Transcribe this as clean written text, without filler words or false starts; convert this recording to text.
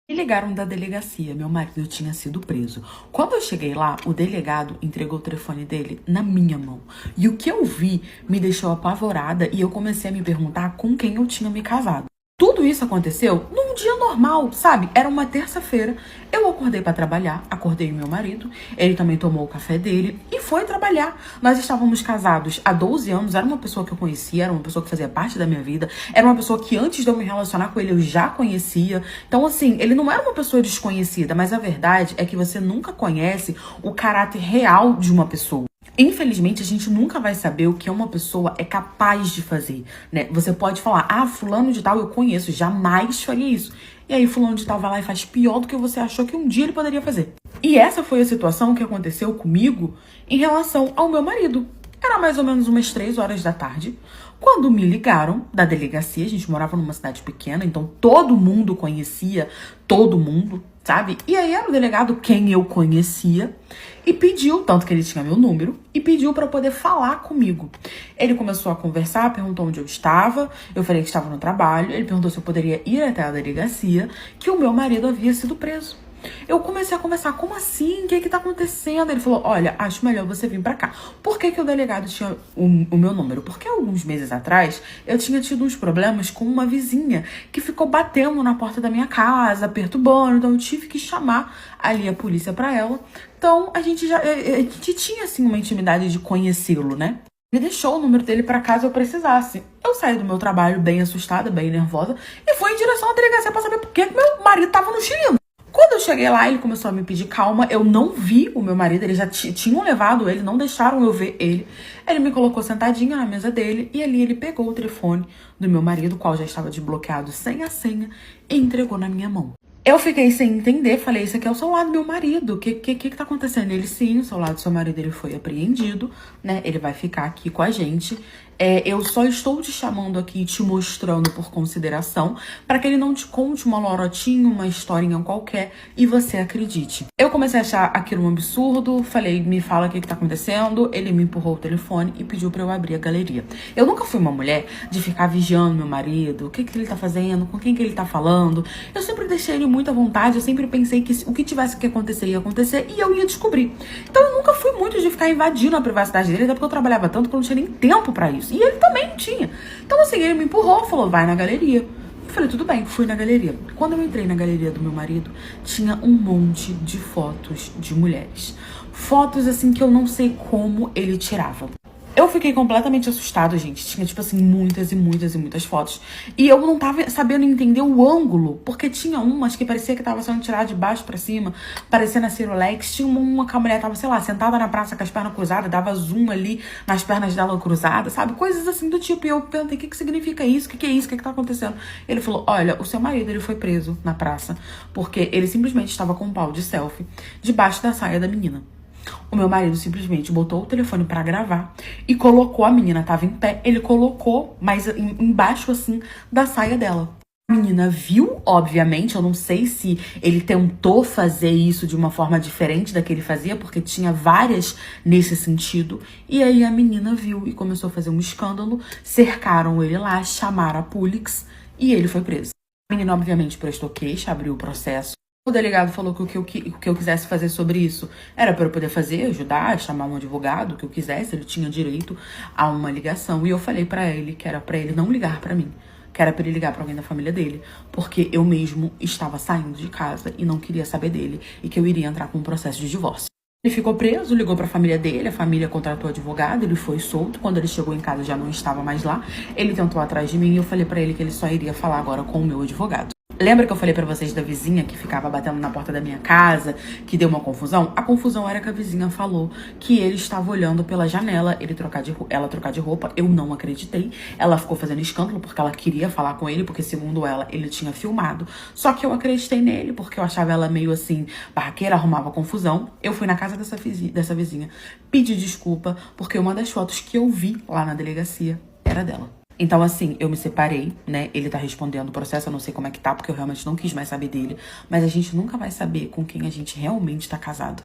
Me ligaram da delegacia, meu marido tinha sido preso. Quando eu cheguei lá, o delegado entregou o telefone dele na minha mão. E o que eu vi me deixou apavorada e eu comecei a me perguntar com quem eu tinha me casado. Tudo isso aconteceu num dia normal, sabe? Era uma terça-feira. Eu acordei para trabalhar, acordei meu marido, ele também tomou o café dele e foi trabalhar. Nós estávamos casados há 12 anos, era uma pessoa que eu conhecia, era uma pessoa que fazia parte da minha vida, era uma pessoa que antes de eu me relacionar com ele eu já conhecia. Então, assim, ele não era uma pessoa desconhecida, mas a verdade é que você nunca conhece o caráter real de uma pessoa. Infelizmente, a gente nunca vai saber o que uma pessoa é capaz de fazer, né? Você pode falar, fulano de tal eu conheço, jamais faria isso. E aí fulano de tal vai lá e faz pior do que você achou que um dia ele poderia fazer. E essa foi a situação que aconteceu comigo em relação ao meu marido. Era mais ou menos umas 3 horas da tarde, quando me ligaram da delegacia. A gente morava numa cidade pequena, então todo mundo conhecia todo mundo, sabe? E aí era o delegado quem eu conhecia e pediu, tanto que ele tinha meu número, e pediu para poder falar comigo. Ele começou a conversar, perguntou onde eu estava, eu falei que estava no trabalho, ele perguntou se eu poderia ir até a delegacia, que o meu marido havia sido preso. Eu comecei a conversar, como assim? O que tá acontecendo? Ele falou, olha, acho melhor você vir pra cá. Por que o delegado tinha o meu número? Porque alguns meses atrás eu tinha tido uns problemas com uma vizinha que ficou batendo na porta da minha casa, perturbando, então eu tive que chamar ali a polícia pra ela. Então a gente tinha assim uma intimidade de conhecê-lo, né? Ele deixou o número dele pra caso eu precisasse. Eu saí do meu trabalho bem assustada, bem nervosa e fui em direção à delegacia pra saber por que meu marido tava no Chile. Quando eu cheguei lá, ele começou a me pedir calma. Eu não vi o meu marido, eles já tinham levado ele, não deixaram eu ver ele. Ele me colocou sentadinha na mesa dele e ali ele pegou o telefone do meu marido, o qual já estava desbloqueado sem a senha, e entregou na minha mão. Eu fiquei sem entender, falei, isso aqui é o celular do meu marido, o que tá acontecendo? Ele, sim, o celular do seu marido, ele foi apreendido, né, ele vai ficar aqui com a gente. Eu só estou te chamando aqui e te mostrando por consideração, para que ele não te conte uma lorotinha, uma historinha qualquer, e você acredite. Eu comecei a achar aquilo um absurdo, falei, me fala o que tá acontecendo, ele me empurrou o telefone e pediu pra eu abrir a galeria. Eu nunca fui uma mulher de ficar vigiando meu marido, o que ele tá fazendo, com quem que ele tá falando. Eu sempre deixei ele muito à vontade, eu sempre pensei que o que tivesse que acontecer ia acontecer e eu ia descobrir. Então eu nunca fui muito de ficar invadindo a privacidade dele, até porque eu trabalhava tanto que eu não tinha nem tempo pra isso. E ele também não tinha. Então assim, ele me empurrou, falou, vai na galeria. Eu falei, tudo bem, fui na galeria. Quando eu entrei na galeria do meu marido, tinha um monte de fotos de mulheres. Fotos assim que eu não sei como ele tirava. Eu fiquei completamente assustada, gente. Tinha, tipo assim, muitas e muitas e muitas fotos. E eu não tava sabendo entender o ângulo, porque tinha umas que parecia que tava sendo tirada de baixo pra cima, parecendo a Cirolex. Tinha uma que a mulher tava, sei lá, sentada na praça com as pernas cruzadas, dava zoom ali nas pernas dela cruzadas, sabe? Coisas assim do tipo. E eu perguntei, o que significa isso? O que é isso? O que tá acontecendo? Ele falou, olha, o seu marido, ele foi preso na praça, porque ele simplesmente estava com um pau de selfie debaixo da saia da menina. O meu marido simplesmente botou o telefone pra gravar e colocou, a menina tava em pé, ele colocou mais embaixo assim da saia dela. A menina viu, obviamente, eu não sei se ele tentou fazer isso de uma forma diferente da que ele fazia, porque tinha várias nesse sentido. E aí a menina viu e começou a fazer um escândalo, cercaram ele lá, chamaram a polícia e ele foi preso. A menina, obviamente, prestou queixa, abriu o processo. O delegado falou que o que eu quisesse fazer sobre isso era para eu poder fazer, ajudar, chamar um advogado, o que eu quisesse, ele tinha direito a uma ligação. E eu falei para ele que era para ele não ligar para mim, que era para ele ligar para alguém da família dele, porque eu mesmo estava saindo de casa e não queria saber dele e que eu iria entrar com um processo de divórcio. Ele ficou preso, ligou para a família dele, a família contratou advogado, ele foi solto. Quando ele chegou em casa já não estava mais lá. Ele tentou atrás de mim e eu falei para ele que ele só iria falar agora com o meu advogado. Lembra que eu falei pra vocês da vizinha que ficava batendo na porta da minha casa, que deu uma confusão? A confusão era que a vizinha falou que ele estava olhando pela janela, ela trocar de roupa. Eu não acreditei. Ela ficou fazendo escândalo porque ela queria falar com ele, porque segundo ela, ele tinha filmado. Só que eu acreditei nele, porque eu achava ela meio assim, barraqueira, arrumava confusão. Eu fui na casa dessa vizinha, pedi desculpa, porque uma das fotos que eu vi lá na delegacia era dela. Então, assim, eu me separei, né? Ele tá respondendo o processo, eu não sei como é que tá, porque eu realmente não quis mais saber dele. Mas a gente nunca vai saber com quem a gente realmente tá casado.